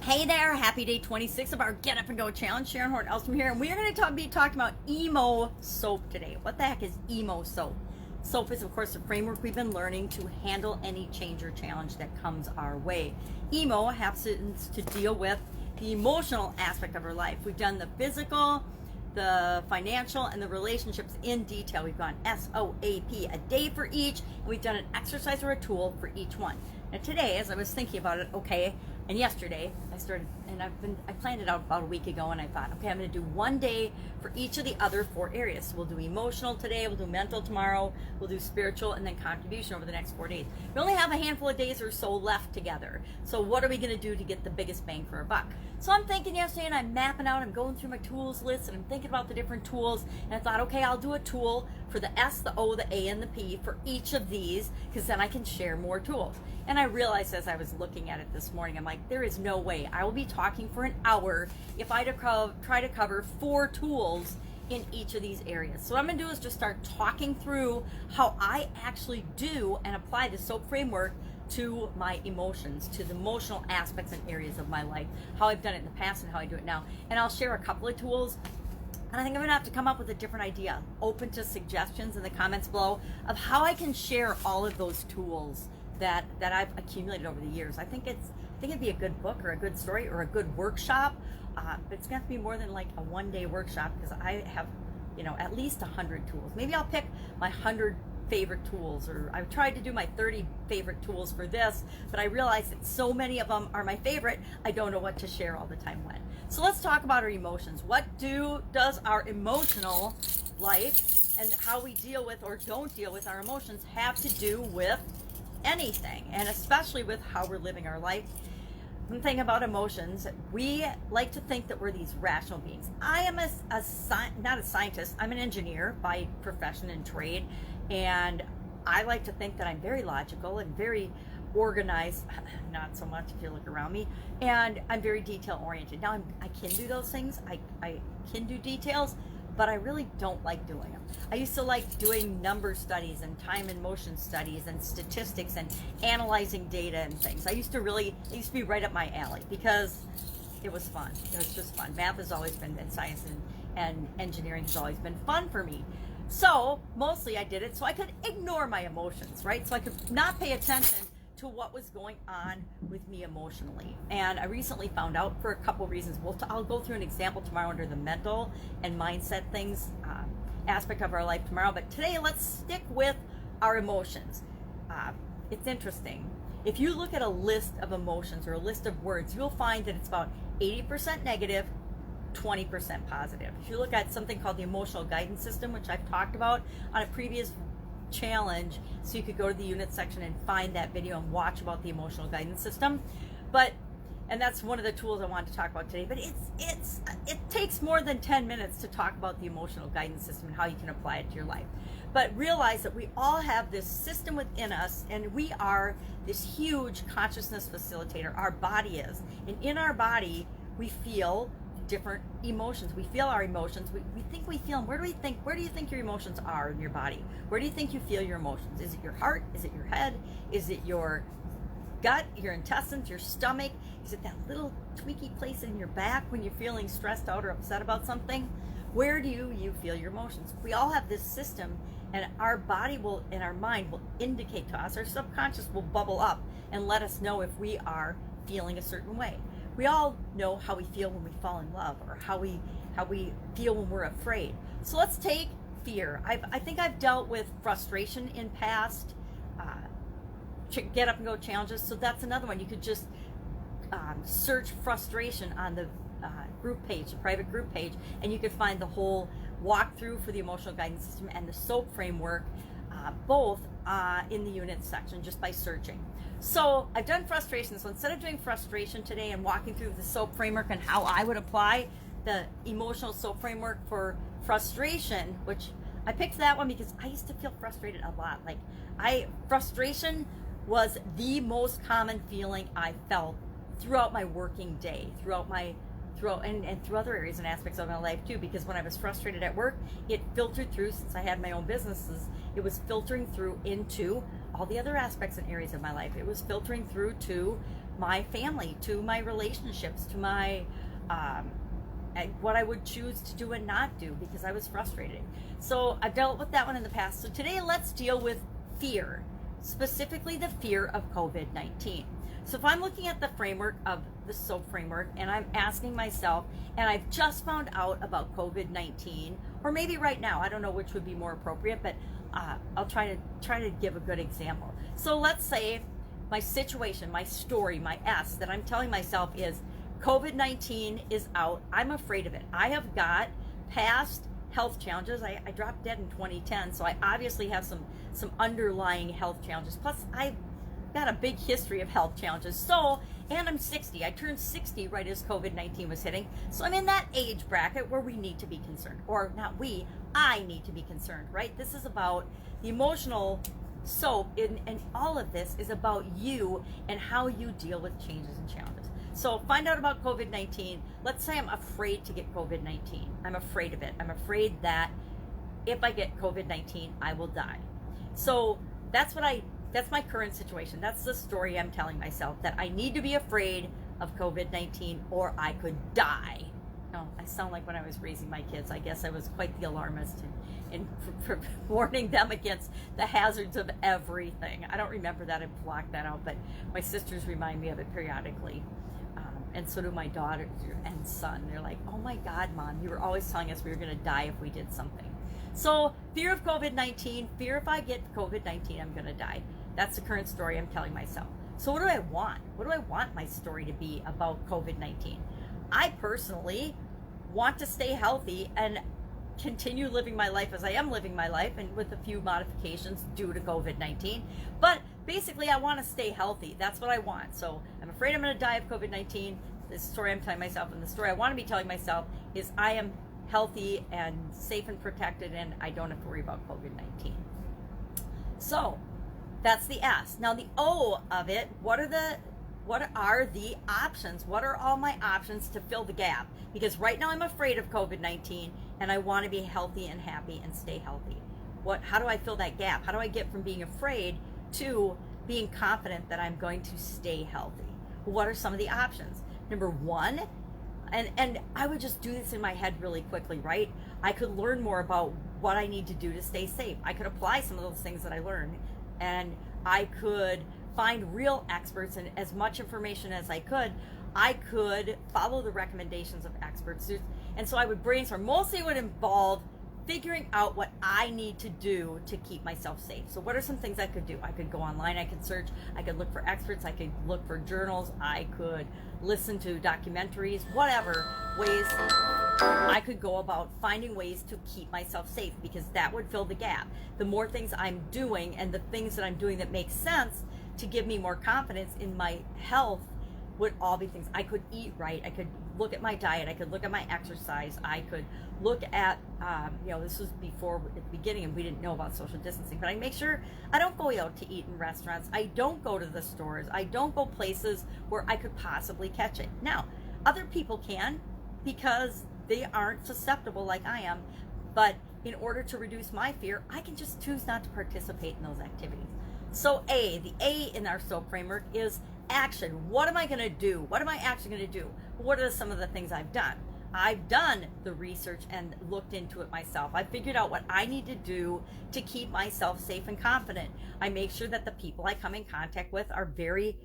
Hey there, happy day 26 of our Get Up and Go Challenge. Sharon Horne-Ellstrom here, and we are going to be talking about emo soap today. What the heck is emo soap? Soap is, of course, the framework we've been learning to handle any change or challenge that comes our way. Emo happens to deal with the emotional aspect of our life. We've done the physical, the financial, and the relationships in detail. We've gone SOAP, a day for each, and we've done an exercise or a tool for each one. Now today, as I was thinking about it, and yesterday I started, and I planned it out about a week ago, and I thought, okay, I'm going to do one day for each of the other 4 areas. So we'll do emotional today, we'll do mental tomorrow, we'll do spiritual, and then contribution over the next 4 days. We only have a handful of days or so left together. So what are we going to do to get the biggest bang for our buck? So I'm thinking yesterday, and I'm mapping out, I'm going through my tools list, and I'm thinking about the different tools, and I thought, okay, I'll do a tool for the S, the O, the A, and the P for each of these, because then I can share more tools. And I realized as I was looking at it this morning, I'm like, there is no way I will be talking for an hour if I try to cover 4 tools in each of these areas. So what I'm going to do is just start talking through how I actually do and apply the SOAP framework to my emotions, to the emotional aspects and areas of my life, how I've done it in the past and how I do it now. And I'll share a couple of tools. And I think I'm gonna have to come up with a different idea. Open to suggestions in the comments below of how I can share all of those tools that I've accumulated over the years. I think it'd be a good book or a good story or a good workshop. But it's gonna have to be more than like a one-day workshop, because I have, at least 100 tools. Maybe I'll pick my 100 favorite tools, or I've tried to do my 30 favorite tools for this, but I realized that so many of them are my favorite, I don't know what to share all the time when. So let's talk about our emotions. What does our emotional life and how we deal with or don't deal with our emotions have to do with anything, and especially with how we're living our life? One thing about emotions, we like to think that we're these rational beings. I am not a scientist, I'm an engineer by profession and trade, and I like to think that I'm very logical and very organized, not so much if you look around me, and I'm very detail oriented. Now I can do those things, I can do details, but I really don't like doing them. I used to like doing number studies and time and motion studies and statistics and analyzing data and things. It used to be right up my alley because it was fun. It was just fun. Math has always been, and science and engineering has always been fun for me. So mostly I did it so I could ignore my emotions, right? So I could not pay attention to what was going on with me emotionally. And I recently found out, for a couple reasons. I'll go through an example tomorrow under the mental and mindset things aspect of our life tomorrow. But today, let's stick with our emotions. It's interesting. If you look at a list of emotions or a list of words, you'll find that it's about 80% negative, 20% positive. If you look at something called the emotional guidance system, which I've talked about on a previous challenge, so you could go to the unit section and find that video and watch about the emotional guidance system. And that's one of the tools I wanted to talk about today. But it takes more than 10 minutes to talk about the emotional guidance system and how you can apply it to your life. But realize that we all have this system within us, and we are this huge consciousness facilitator. Our body is, and in our body we feel different emotions. We feel our emotions. We think we feel them. Where do you think your emotions are in your body? Where do you think you feel your emotions? Is it your heart? Is it your head? Is it your gut, your intestines, your stomach? Is it that little tweaky place in your back when you're feeling stressed out or upset about something? Where do you feel your emotions? We all have this system, and our body and our mind will indicate to us, our subconscious will bubble up and let us know if we are feeling a certain way. We all know how we feel when we fall in love, or how we feel when we're afraid. So let's take fear. I think I've dealt with frustration in past Get Up and Go challenges, so that's another one. You could just search frustration on the group page, the private group page, and you could find the whole walkthrough for the emotional guidance system and the SOAP framework, both in the unit section, just by searching. So I've done frustration. So instead of doing frustration today and walking through the SOAP framework and how I would apply the emotional SOAP framework for frustration, which I picked that one because I used to feel frustrated a lot. Frustration was the most common feeling I felt throughout my working day, throughout through other areas and aspects of my life too, because when I was frustrated at work, it filtered through, since I had my own businesses, it was filtering through into all the other aspects and areas of my life. It was filtering through to my family, to my relationships, to my and what I would choose to do and not do because I was frustrated. So I've dealt with that one in the past. So today let's deal with fear, specifically the fear of COVID-19. So if I'm looking at the framework of the SOAP framework and I'm asking myself, and I've just found out about COVID-19, or maybe right now, I don't know which would be more appropriate, but I'll try to give a good example. So let's say my situation, my story, my S that I'm telling myself is COVID-19 is out. I'm afraid of it. I have got past health challenges. I dropped dead in 2010, so I obviously have some underlying health challenges. Plus, I've got a big history of health challenges. So, and I'm 60. I turned 60 right as COVID-19 was hitting. So I'm in that age bracket where we need to be concerned. Or not we, I need to be concerned, right? This is about the emotional SOAP, and all of this is about you and how you deal with changes and challenges. So find out about COVID-19. Let's say I'm afraid to get COVID-19. I'm afraid of it. I'm afraid that if I get COVID-19, I will die. So that's my current situation. That's the story I'm telling myself, that I need to be afraid of COVID-19 or I could die. No, I sound like when I was raising my kids. I guess I was quite the alarmist in warning them against the hazards of everything. I don't remember that. I blocked that out, but my sisters remind me of it periodically. And so do my daughter and son. They're like, oh my God, Mom, you were always telling us we were going to die if we did something. So fear of COVID-19, fear if I get COVID-19, I'm going to die. That's the current story I'm telling myself. So what do I want? What do I want my story to be about COVID-19? I personally want to stay healthy and continue living my life as I am living my life, and with a few modifications due to COVID-19. But basically, I want to stay healthy. That's what I want. So I'm afraid I'm going to die of COVID-19. This story I'm telling myself, and the story I want to be telling myself, is I am healthy and safe and protected, and I don't have to worry about COVID-19. So that's the S. Now the O of it, what are the options? What are all my options to fill the gap? Because right now I'm afraid of COVID-19 and I want to be healthy and happy and stay healthy. How do I fill that gap? How do I get from being afraid to being confident that I'm going to stay healthy? What are some of the options? Number one, and I would just do this in my head really quickly, right? I could learn more about what I need to do to stay safe. I could apply some of those things that I learned, and I could find real experts and as much information as I could follow the recommendations of experts. And so I would brainstorm. Mostly it would involve figuring out what I need to do to keep myself safe. So what are some things I could do? I could go online, I could search, I could look for experts, I could look for journals, I could listen to documentaries, whatever ways I could go about finding ways to keep myself safe, because that would fill the gap. The more things I'm doing and the things that I'm doing that make sense to give me more confidence in my health would all be things. I could eat right. I could look at my diet. I could look at my exercise. I could look at, this was before at the beginning and we didn't know about social distancing, but I make sure I don't go out to eat in restaurants. I don't go to the stores. I don't go places where I could possibly catch it. Now, other people can, because they aren't susceptible like I am, but in order to reduce my fear, I can just choose not to participate in those activities. So the A in our SOAP framework is action. What am I going to do? What am I actually going to do? What are some of the things I've done? I've done the research and looked into it myself. I figured out what I need to do to keep myself safe and confident. I make sure that the people I come in contact with are very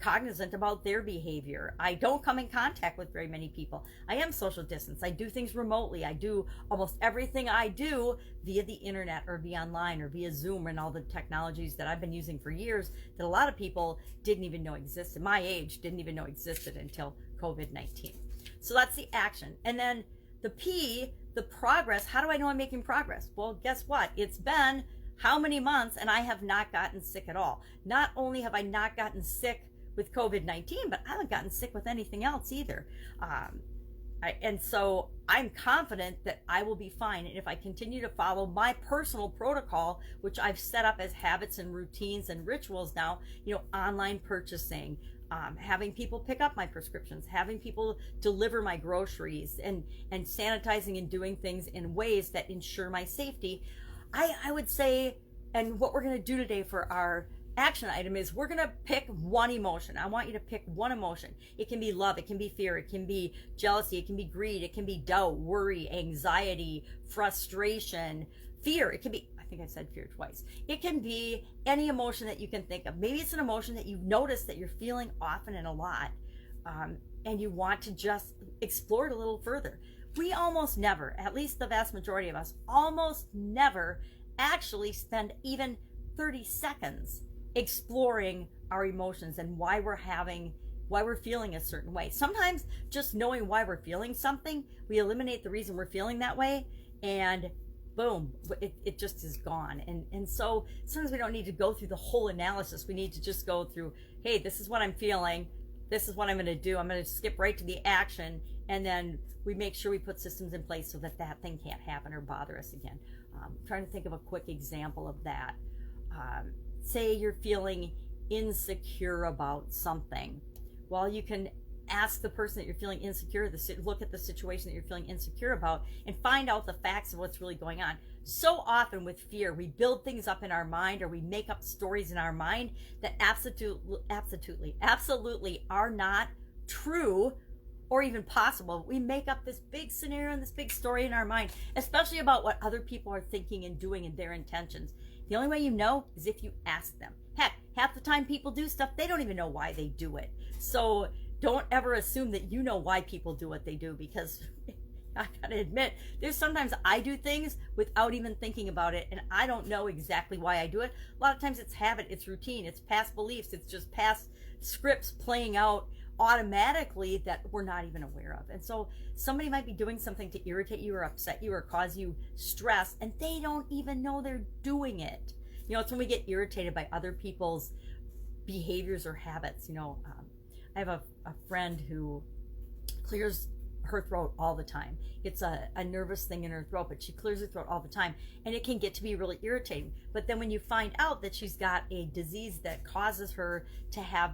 cognizant about their behavior. I don't come in contact with very many people. I am social distance. I do things remotely. I do almost everything I do via the internet or via online or via Zoom and all the technologies that I've been using for years that a lot of people didn't even know existed. My age didn't even know existed until COVID-19. So that's the action. And then the P, the progress. How do I know I'm making progress? Well, guess what? It's been how many months and I have not gotten sick at all. Not only have I not gotten sick with COVID-19, but I haven't gotten sick with anything else either. And so I'm confident that I will be fine. And if I continue to follow my personal protocol, which I've set up as habits and routines and rituals now, online purchasing, having people pick up my prescriptions, having people deliver my groceries, and sanitizing and doing things in ways that ensure my safety, I would say, and what we're going to do today for our action item is we're going to pick one emotion. I want you to pick one emotion. It can be love, it can be fear, it can be jealousy, it can be greed, it can be doubt, worry, anxiety, frustration, fear. It can be, I think I said fear twice. It can be any emotion that you can think of. Maybe it's an emotion that you've noticed that you're feeling often and a lot, and you want to just explore it a little further. We almost never, at least the vast majority of us, almost never actually spend even 30 seconds exploring our emotions and why we're feeling a certain way. Sometimes just knowing why we're feeling something, we eliminate the reason we're feeling that way, and boom, it just is gone. And so sometimes we don't need to go through the whole analysis. We need to just go through, hey, this is what I'm feeling, this is what I'm going to do. I'm going to skip right to the action, and then we make sure we put systems in place so that that thing can't happen or bother us again. I'm trying to think of a quick example of that. Say you're feeling insecure about something. Well, you can ask the person that you're feeling insecure, look at the situation that you're feeling insecure about, and find out the facts of what's really going on. So often with fear, we build things up in our mind, or we make up stories in our mind that absolutely are not true or even possible. We make up this big scenario and this big story in our mind, especially about what other people are thinking and doing and their intentions. The only way you know is if you ask them. Heck, half the time people do stuff, they don't even know why they do it. So don't ever assume that you know why people do what they do, because I gotta admit, there's sometimes I do things without even thinking about it, and I don't know exactly why I do it. A lot of times it's habit, it's routine, it's past beliefs, it's just past scripts playing out automatically that we're not even aware of. And so somebody might be doing something to irritate you or upset you or cause you stress, and they don't even know they're doing it. You know, it's when we get irritated by other people's behaviors or habits. You know, I have a friend who clears her throat all the time. It's a nervous thing in her throat, but she clears her throat all the time, and it can get to be really irritating. But then when you find out that she's got a disease that causes her to have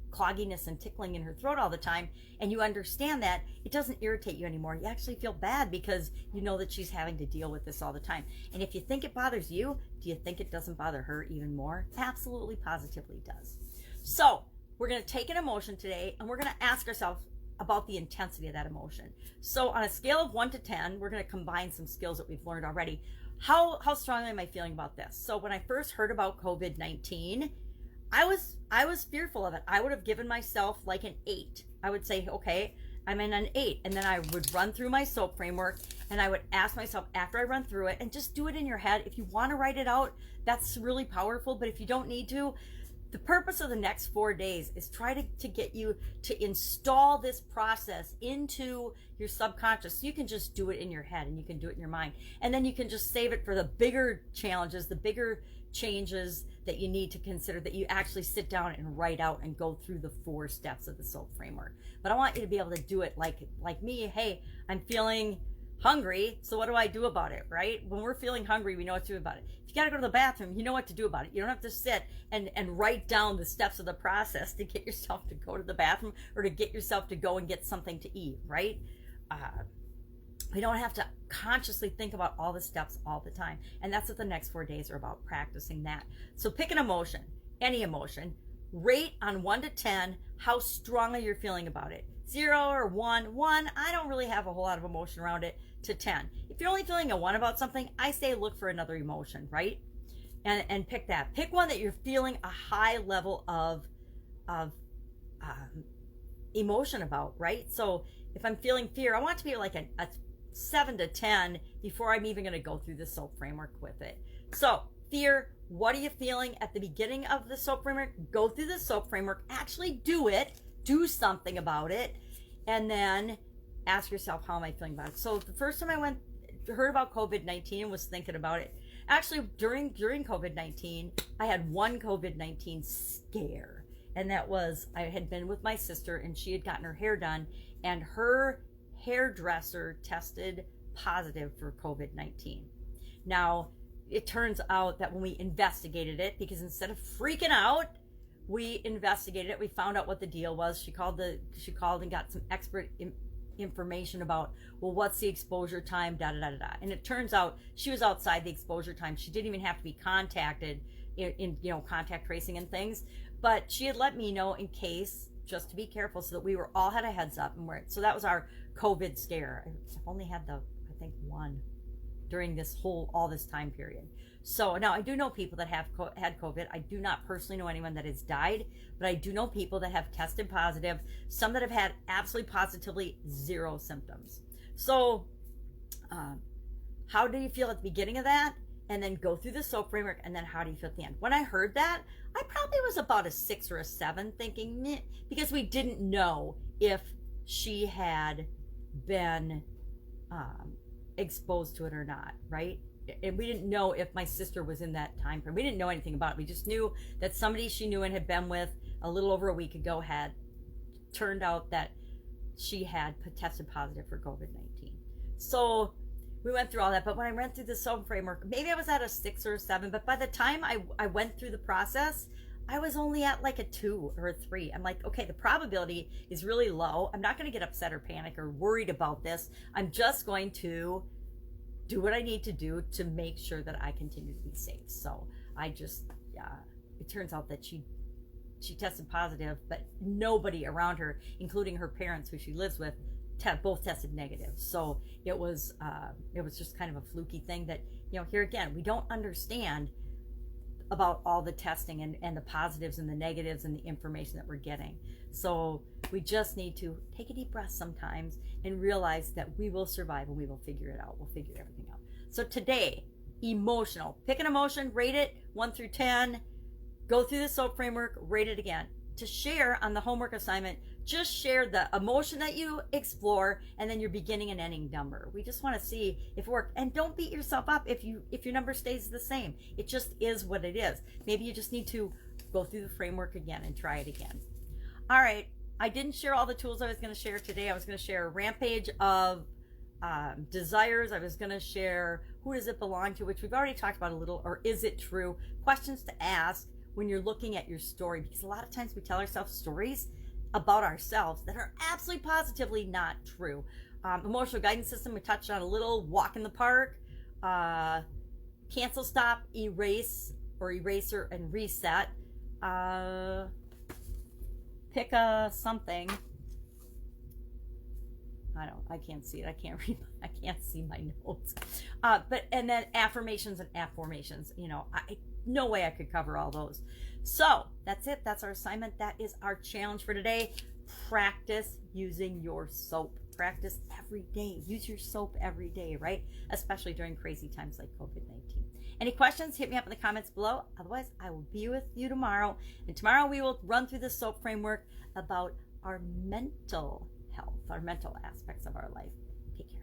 clogginess and tickling in her throat all the time, and you understand that, it doesn't irritate you anymore. You actually feel bad because you know that she's having to deal with this all the time. And if you think it bothers you, do you think it doesn't bother her even more? Absolutely, positively does. So we're going to take an emotion today, and we're going to ask ourselves about the intensity of that emotion. So on a scale of 1 to 10, we're going to combine some skills that we've learned already. How strongly am I feeling about this? So when I first heard about COVID-19, I was fearful of it. I would have given myself like an 8. I would say, okay, I'm in an 8. And then I would run through my SOAP framework, and I would ask myself after I run through it, and just do it in your head. If you want to write it out, that's really powerful. But if you don't need to, the purpose of the next 4 days is try to get you to install this process into your subconscious. So you can just do it in your head, and you can do it in your mind. And then you can just save it for the bigger challenges, the bigger changes that you need to consider, that you actually sit down and write out and go through the 4 steps of the SOAP framework. But I want you to be able to do it like me. Hey, I'm feeling hungry, so what do I do about it, right? When we're feeling hungry, we know what to do about it. If you got to go to the bathroom, you know what to do about it. You don't have to sit and write down the steps of the process to get yourself to go to the bathroom or to get yourself to go and get something to eat, right? We don't have to consciously think about all the steps all the time. And that's what the next 4 days are about, practicing that. So pick an emotion, any emotion, rate on 1 to 10 how strongly you're feeling about it. 0 or 1. 1, I don't really have a whole lot of emotion around it, to 10. If you're only feeling a 1 about something, I say look for another emotion, right? And pick that. Pick one that you're feeling a high level of emotion about, right? So if I'm feeling fear, I want it to be like a 7 to 10 before I'm even going to go through the SOAP framework with it. So fear, what are you feeling at the beginning of the SOAP framework? Go through the SOAP framework, actually do it, do something about it, and then ask yourself, how am I feeling about it? So the first time I heard about COVID-19 and was thinking about it, actually during COVID-19, I had one COVID-19 scare. And that was, I had been with my sister, and she had gotten her hair done, and her hairdresser tested positive for COVID-19. Now, it turns out that when we investigated it, because instead of freaking out, we investigated it. We found out what the deal was. She called and got some expert information about, well, what's the exposure time, da da da da da. And it turns out she was outside the exposure time. She didn't even have to be contacted in contact tracing and things. But she had let me know in case, just to be careful, so that we were all had a heads up. And so that was our COVID scare. I've only had I think one during all this time period. So now I do know people that have had COVID. I do not personally know anyone that has died, but I do know people that have tested positive, some that have had absolutely positively 0 symptoms. So how do you feel at the beginning of that? And then go through the SOAP framework, and then how do you feel at the end? When I heard that, I probably was about a 6 or a 7, thinking, meh, because we didn't know if she had been exposed to it or not, right? And we didn't know if my sister was in that time frame. We didn't know anything about it. We just knew that somebody she knew and had been with a little over a week ago had turned out that she had tested positive for COVID-19. So we went through all that. But when I went through the SOAP framework, maybe I was at a 6 or a 7. But by the time I went through the process, I was only at like a 2 or a 3. I'm like, okay, the probability is really low. I'm not going to get upset or panic or worried about this. I'm just going to do what I need to do to make sure that I continue to be safe. So it turns out that she tested positive, but nobody around her, including her parents who she lives with, both tested negative. So it was just kind of a fluky thing that, here again, we don't understand about all the testing and the positives and the negatives and the information that we're getting. So we just need to take a deep breath sometimes and realize that we will survive and we will figure it out. We'll figure everything out. So today, emotional. Pick an emotion, rate it 1 through 10, go through the SOAP framework, rate it again. To share on the homework assignment, just share the emotion that you explore and then your beginning and ending number. We just want to see if it worked. And don't beat yourself up if your number stays the same. It just is what it is. Maybe you just need to go through the framework again and try it again. All right. I didn't share all the tools I was going to share today. I was going to share a rampage of desires. I was going to share who does it belong to, which we've already talked about a little, or is it true? Questions to ask when you're looking at your story, because a lot of times we tell ourselves stories about ourselves that are absolutely positively not true. Emotional guidance system, we touched on a little. Walk in the park, cancel, stop, erase, or eraser and reset. Pick a something. I can't see it. I can't read. I can't see my notes. And then affirmations and afformations. No way I could cover all those. So that's it. That's our assignment. That is our challenge for today. Practice using your SOAP. Practice every day. Use your SOAP every day, right? Especially during crazy times like COVID-19. Any questions? Hit me up in the comments below. Otherwise, I will be with you tomorrow. And tomorrow we will run through the SOAP framework about our mental health, our mental aspects of our life. Take care.